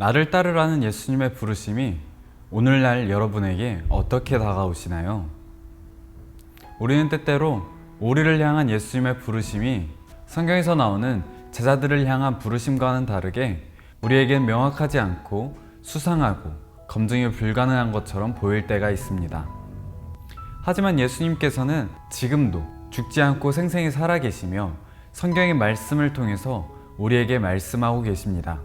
나를 따르라는 예수님의 부르심이 오늘날 여러분에게 어떻게 다가오시나요? 우리는 때때로 우리를 향한 예수님의 부르심이 성경에서 나오는 제자들을 향한 부르심과는 다르게 우리에겐 명확하지 않고 수상하고 검증이 불가능한 것처럼 보일 때가 있습니다. 하지만 예수님께서는 지금도 죽지 않고 생생히 살아계시며 성경의 말씀을 통해서 우리에게 말씀하고 계십니다.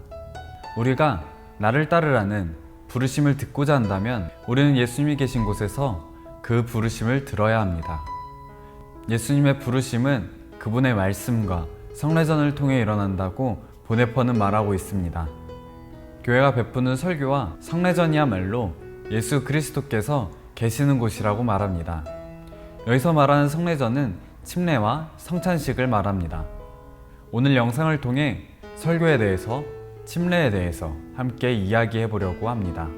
우리가 나를 따르라는 부르심을 듣고자 한다면 우리는 예수님이 계신 곳에서 그 부르심을 들어야 합니다. 예수님의 부르심은 그분의 말씀과 성례전을 통해 일어난다고 보네퍼는 말하고 있습니다. 교회가 베푸는 설교와 성례전이야말로 예수 그리스도께서 계시는 곳이라고 말합니다. 여기서 말하는 성례전은 침례와 성찬식을 말합니다. 오늘 영상을 통해 설교에 대해서 침례에 대해서 함께 이야기해 보려고 합니다.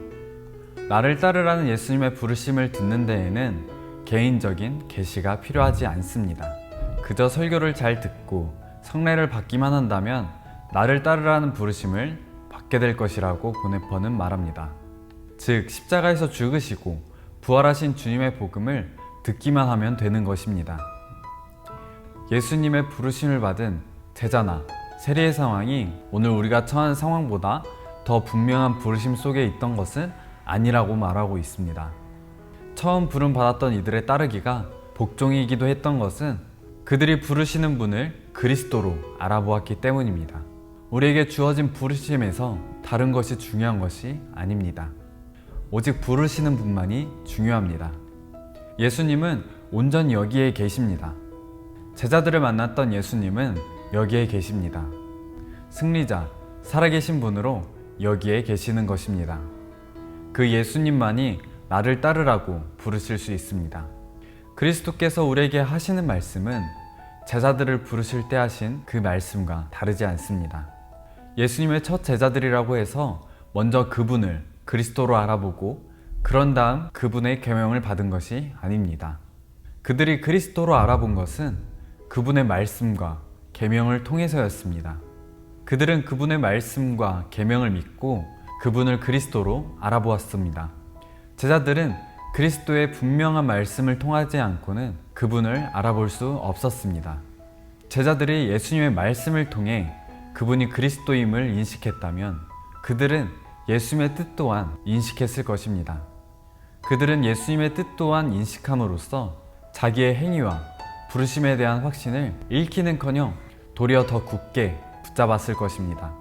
나를 따르라는 예수님의 부르심을 듣는 데에는 개인적인 계시가 필요하지 않습니다. 그저 설교를 잘 듣고 성례를 받기만 한다면 나를 따르라는 부르심을 받게 될 것이라고 보네퍼는 말합니다. 즉 십자가에서 죽으시고 부활하신 주님의 복음을 듣기만 하면 되는 것입니다. 예수님의 부르심을 받은 제자나 세리의 상황이 오늘 우리가 처한 상황보다 더 분명한 부르심 속에 있던 것은 아니라고 말하고 있습니다. 처음 부름 받았던 이들의 따르기가 복종이기도 했던 것은 그들이 부르시는 분을 그리스도로 알아보았기 때문입니다. 우리에게 주어진 부르심에서 다른 것이 중요한 것이 아닙니다. 오직 부르시는 분만이 중요합니다. 예수님은 온전히 여기에 계십니다. 제자들을 만났던 예수님은 여기에 계십니다. 승리자, 살아계신 분으로 여기에 계시는 것입니다. 그 예수님만이 나를 따르라고 부르실 수 있습니다. 그리스도께서 우리에게 하시는 말씀은 제자들을 부르실 때 하신 그 말씀과 다르지 않습니다. 예수님의 첫 제자들이라고 해서 먼저 그분을 그리스도로 알아보고 그런 다음 그분의 계명을 받은 것이 아닙니다. 그들이 그리스도로 알아본 것은 그분의 말씀과 계명을 통해서였습니다. 그들은 그분의 말씀과 계명을 믿고 그분을 그리스도로 알아보았습니다. 제자들은 그리스도의 분명한 말씀을 통하지 않고는 그분을 알아볼 수 없었습니다. 제자들이 예수님의 말씀을 통해 그분이 그리스도임을 인식했다면 그들은 예수님의 뜻 또한 인식했을 것입니다. 그들은 예수님의 뜻 또한 인식함으로써 자기의 행위와 부르심에 대한 확신을 잃기는커녕 도리어 더 굳게 붙잡았을 것입니다.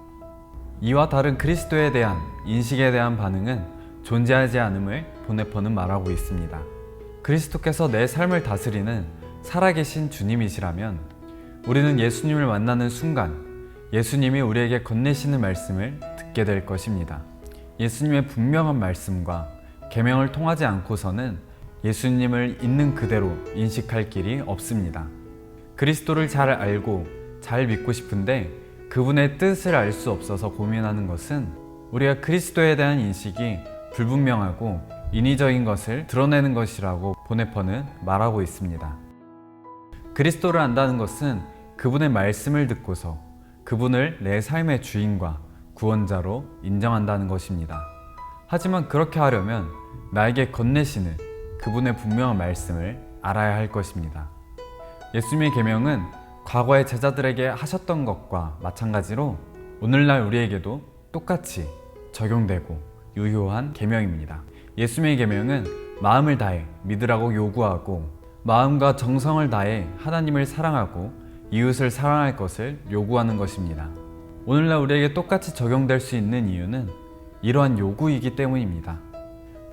이와 다른 그리스도에 대한 인식에 대한 반응은 존재하지 않음을 보네퍼는 말하고 있습니다. 그리스도께서 내 삶을 다스리는 살아계신 주님이시라면 우리는 예수님을 만나는 순간 예수님이 우리에게 건네시는 말씀을 듣게 될 것입니다. 예수님의 분명한 말씀과 계명을 통하지 않고서는 예수님을 있는 그대로 인식할 길이 없습니다. 그리스도를 잘 알고 잘 믿고 싶은데 그분의 뜻을 알 수 없어서 고민하는 것은 우리가 그리스도에 대한 인식이 불분명하고 인위적인 것을 드러내는 것이라고 보네퍼는 말하고 있습니다. 그리스도를 안다는 것은 그분의 말씀을 듣고서 그분을 내 삶의 주인과 구원자로 인정한다는 것입니다. 하지만 그렇게 하려면 나에게 건네시는 그분의 분명한 말씀을 알아야 할 것입니다. 예수님의 계명은 과거의 제자들에게 하셨던 것과 마찬가지로 오늘날 우리에게도 똑같이 적용되고 유효한 계명입니다. 예수님의 계명은 마음을 다해 믿으라고 요구하고 마음과 정성을 다해 하나님을 사랑하고 이웃을 사랑할 것을 요구하는 것입니다. 오늘날 우리에게 똑같이 적용될 수 있는 이유는 이러한 요구이기 때문입니다.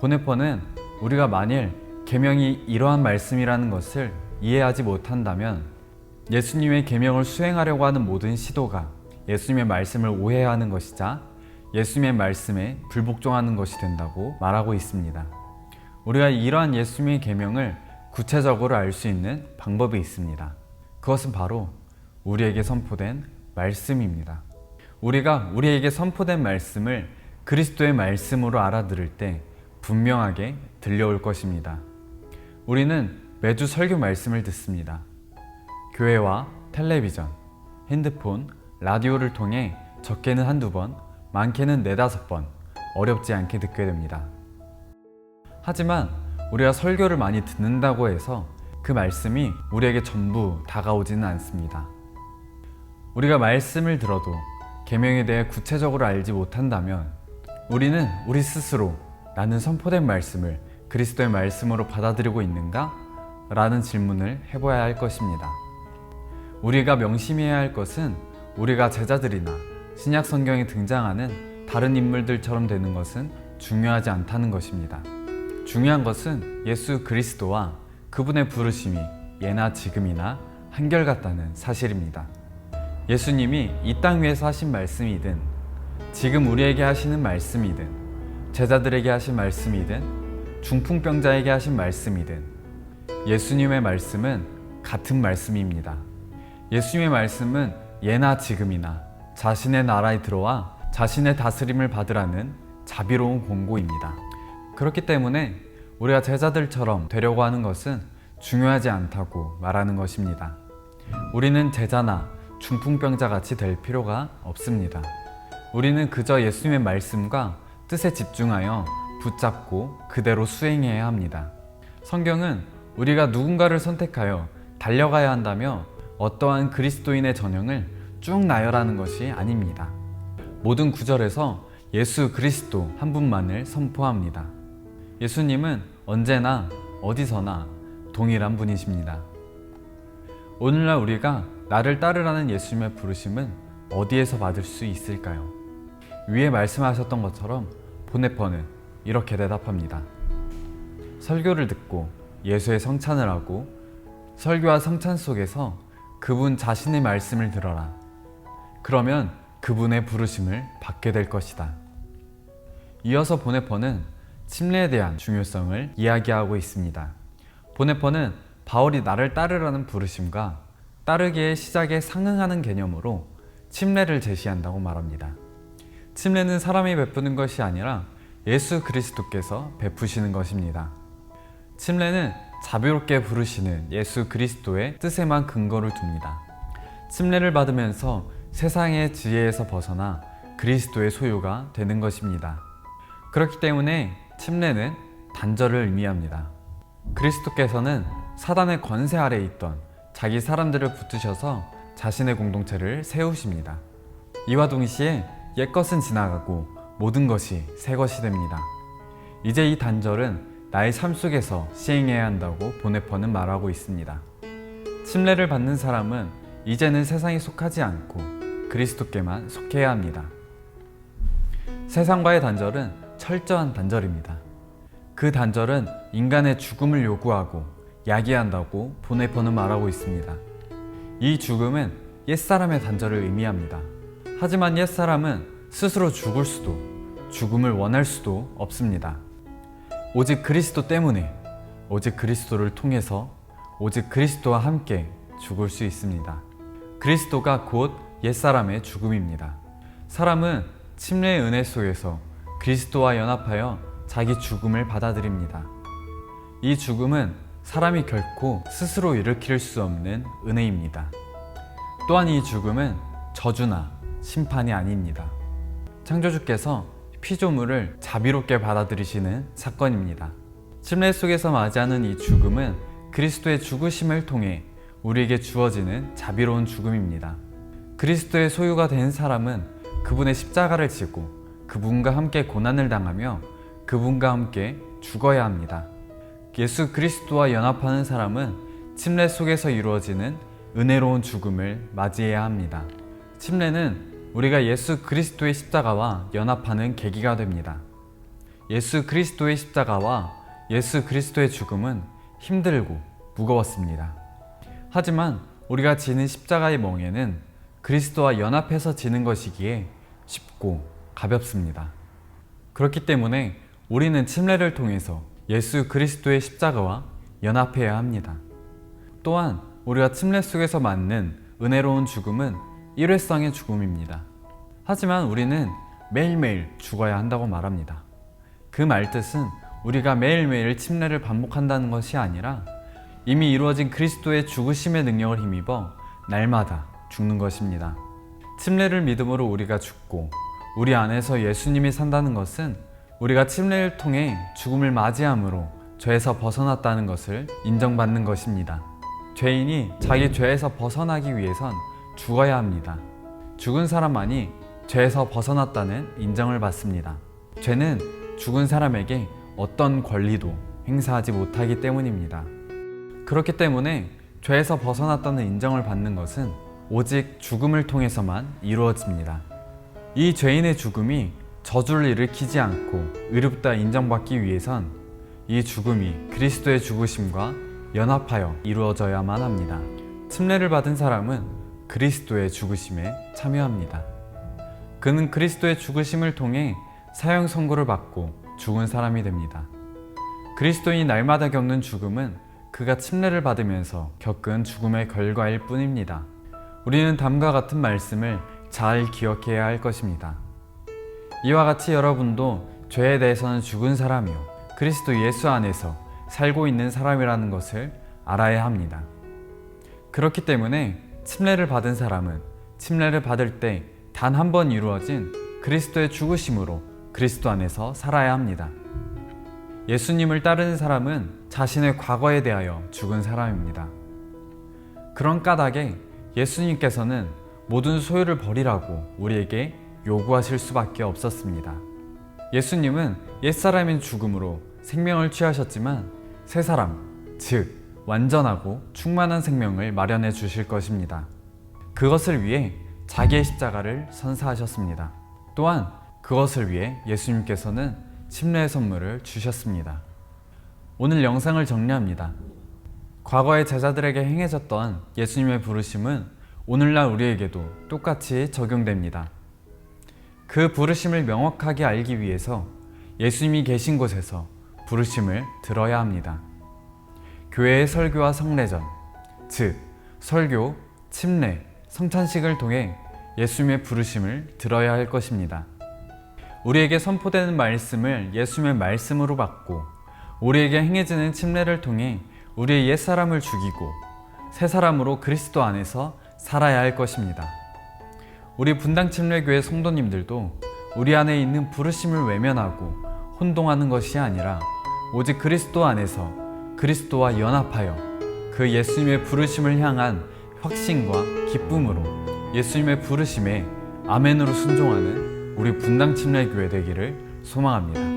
보네퍼는 우리가 만일 계명이 이러한 말씀이라는 것을 이해하지 못한다면 예수님의 계명을 수행하려고 하는 모든 시도가 예수님의 말씀을 오해하는 것이자 예수님의 말씀에 불복종하는 것이 된다고 말하고 있습니다. 우리가 이러한 예수님의 계명을 구체적으로 알 수 있는 방법이 있습니다. 그것은 바로 우리에게 선포된 말씀입니다. 우리가 우리에게 선포된 말씀을 그리스도의 말씀으로 알아들을 때 분명하게 들려올 것입니다. 우리는 매주 설교 말씀을 듣습니다. 교회와 텔레비전, 핸드폰, 라디오를 통해 적게는 한두 번, 많게는 4-5번 어렵지 않게 듣게 됩니다. 하지만 우리가 설교를 많이 듣는다고 해서 그 말씀이 우리에게 전부 다가오지는 않습니다. 우리가 말씀을 들어도 계명에 대해 구체적으로 알지 못한다면 우리는 우리 스스로 나는 선포된 말씀을 그리스도의 말씀으로 받아들이고 있는가? 라는 질문을 해봐야 할 것입니다. 우리가 명심해야 할 것은 우리가 제자들이나 신약 성경에 등장하는 다른 인물들처럼 되는 것은 중요하지 않다는 것입니다. 중요한 것은 예수 그리스도와 그분의 부르심이 예나 지금이나 한결같다는 사실입니다. 예수님이 이 땅 위에서 하신 말씀이든 지금 우리에게 하시는 말씀이든 제자들에게 하신 말씀이든 중풍병자에게 하신 말씀이든 예수님의 말씀은 같은 말씀입니다. 예수님의 말씀은 예나 지금이나 자신의 나라에 들어와 자신의 다스림을 받으라는 자비로운 권고입니다. 그렇기 때문에 우리가 제자들처럼 되려고 하는 것은 중요하지 않다고 말하는 것입니다. 우리는 제자나 중풍병자 같이 될 필요가 없습니다. 우리는 그저 예수님의 말씀과 뜻에 집중하여 붙잡고 그대로 수행해야 합니다. 성경은 우리가 누군가를 선택하여 달려가야 한다며 어떠한 그리스도인의 전형을 쭉 나열하는 것이 아닙니다. 모든 구절에서 예수 그리스도 한 분만을 선포합니다. 예수님은 언제나 어디서나 동일한 분이십니다. 오늘날 우리가 나를 따르라는 예수님의 부르심은 어디에서 받을 수 있을까요? 위에 말씀하셨던 것처럼 보네퍼는 이렇게 대답합니다. 설교를 듣고 예수의 성찬을 하고 설교와 성찬 속에서 그분 자신의 말씀을 들어라. 그러면 그분의 부르심을 받게 될 것이다. 이어서 보네퍼는 침례에 대한 중요성을 이야기하고 있습니다. 보네퍼는 바울이 나를 따르라는 부르심과 따르기의 시작에 상응하는 개념으로 침례를 제시한다고 말합니다. 침례는 사람이 베푸는 것이 아니라 예수 그리스도께서 베푸시는 것입니다. 침례는 자비롭게 부르시는 예수 그리스도의 뜻에만 근거를 둡니다. 침례를 받으면서 세상의 지혜에서 벗어나 그리스도의 소유가 되는 것입니다. 그렇기 때문에 침례는 단절을 의미합니다. 그리스도께서는 사단의 권세 아래에 있던 자기 사람들을 붙드셔서 자신의 공동체를 세우십니다. 이와 동시에 옛것은 지나가고 모든 것이 새 것이 됩니다. 이제 이 단절은 나의 삶 속에서 시행해야 한다고 보네퍼는 말하고 있습니다. 침례를 받는 사람은 이제는 세상에 속하지 않고 그리스도께만 속해야 합니다. 세상과의 단절은 철저한 단절입니다. 그 단절은 인간의 죽음을 요구하고 야기한다고 보네퍼는 말하고 있습니다. 이 죽음은 옛사람의 단절을 의미합니다. 하지만 옛사람은 스스로 죽을 수도 죽음을 원할 수도 없습니다. 오직 그리스도 때문에 오직 그리스도를 통해서 오직 그리스도와 함께 죽을 수 있습니다. 그리스도가 곧 옛사람의 죽음입니다. 사람은 침례의 은혜 속에서 그리스도와 연합하여 자기 죽음을 받아들입니다. 이 죽음은 사람이 결코 스스로 일으킬 수 없는 은혜입니다. 또한 이 죽음은 저주나 심판이 아닙니다. 창조주께서 피조물을 자비롭게 받아들이시는 사건입니다. 침례 속에서 맞이하는 이 죽음은 그리스도의 죽으심을 통해 우리에게 주어지는 자비로운 죽음입니다. 그리스도의 소유가 된 사람은 그분의 십자가를 지고 그분과 함께 고난을 당하며 그분과 함께 죽어야 합니다. 예수 그리스도와 연합하는 사람은 침례 속에서 이루어지는 은혜로운 죽음을 맞이해야 합니다. 침례는 우리가 예수 그리스도의 십자가와 연합하는 계기가 됩니다. 예수 그리스도의 십자가와 예수 그리스도의 죽음은 힘들고 무거웠습니다. 하지만 우리가 지는 십자가의 멍에는 그리스도와 연합해서 지는 것이기에 쉽고 가볍습니다. 그렇기 때문에 우리는 침례를 통해서 예수 그리스도의 십자가와 연합해야 합니다. 또한 우리가 침례 속에서 맞는 은혜로운 죽음은 일회성의 죽음입니다. 하지만 우리는 매일매일 죽어야 한다고 말합니다. 그 말뜻은 우리가 매일매일 침례를 반복한다는 것이 아니라 이미 이루어진 그리스도의 죽으심의 능력을 힘입어 날마다 죽는 것입니다. 침례를 믿음으로 우리가 죽고 우리 안에서 예수님이 산다는 것은 우리가 침례를 통해 죽음을 맞이함으로 죄에서 벗어났다는 것을 인정받는 것입니다. 죄인이 자기 죄에서 벗어나기 위해선 죽어야 합니다. 죽은 사람만이 죄에서 벗어났다는 인정을 받습니다. 죄는 죽은 사람에게 어떤 권리도 행사하지 못하기 때문입니다. 그렇기 때문에 죄에서 벗어났다는 인정을 받는 것은 오직 죽음을 통해서만 이루어집니다. 이 죄인의 죽음이 저주를 일으키지 않고 의롭다 인정받기 위해선 이 죽음이 그리스도의 죽으심과 연합하여 이루어져야만 합니다. 침례를 받은 사람은 그리스도의 죽으심에 참여합니다. 그는 그리스도의 죽으심을 통해 사형 선고를 받고 죽은 사람이 됩니다. 그리스도인이 날마다 겪는 죽음은 그가 침례를 받으면서 겪은 죽음의 결과일 뿐입니다. 우리는 다음과 같은 말씀을 잘 기억해야 할 것입니다. 이와 같이 여러분도 죄에 대해서는 죽은 사람이요 그리스도 예수 안에서 살고 있는 사람이라는 것을 알아야 합니다. 그렇기 때문에 침례를 받은 사람은 침례를 받을 때 단 한 번 이루어진 그리스도의 죽으심으로 그리스도 안에서 살아야 합니다. 예수님을 따르는 사람은 자신의 과거에 대하여 죽은 사람입니다. 그런 까닭에 예수님께서는 모든 소유를 버리라고 우리에게 요구하실 수밖에 없었습니다. 예수님은 옛사람인 죽음으로 생명을 취하셨지만 새 사람, 즉 완전하고 충만한 생명을 마련해 주실 것입니다. 그것을 위해 자기의 십자가를 선사하셨습니다. 또한 그것을 위해 예수님께서는 침례의 선물을 주셨습니다. 오늘 영상을 정리합니다. 과거의 제자들에게 행해졌던 예수님의 부르심은 오늘날 우리에게도 똑같이 적용됩니다. 그 부르심을 명확하게 알기 위해서 예수님이 계신 곳에서 부르심을 들어야 합니다. 교회의 설교와 성례전, 즉 설교, 침례, 성찬식을 통해 예수님의 부르심을 들어야 할 것입니다. 우리에게 선포되는 말씀을 예수님의 말씀으로 받고 우리에게 행해지는 침례를 통해 우리의 옛사람을 죽이고 새 사람으로 그리스도 안에서 살아야 할 것입니다. 우리 분당침례교회 성도님들도 우리 안에 있는 부르심을 외면하고 혼동하는 것이 아니라 오직 그리스도 안에서 그리스도와 연합하여 그 예수님의 부르심을 향한 확신과 기쁨으로 예수님의 부르심에 아멘으로 순종하는 우리 분당침례교회 되기를 소망합니다.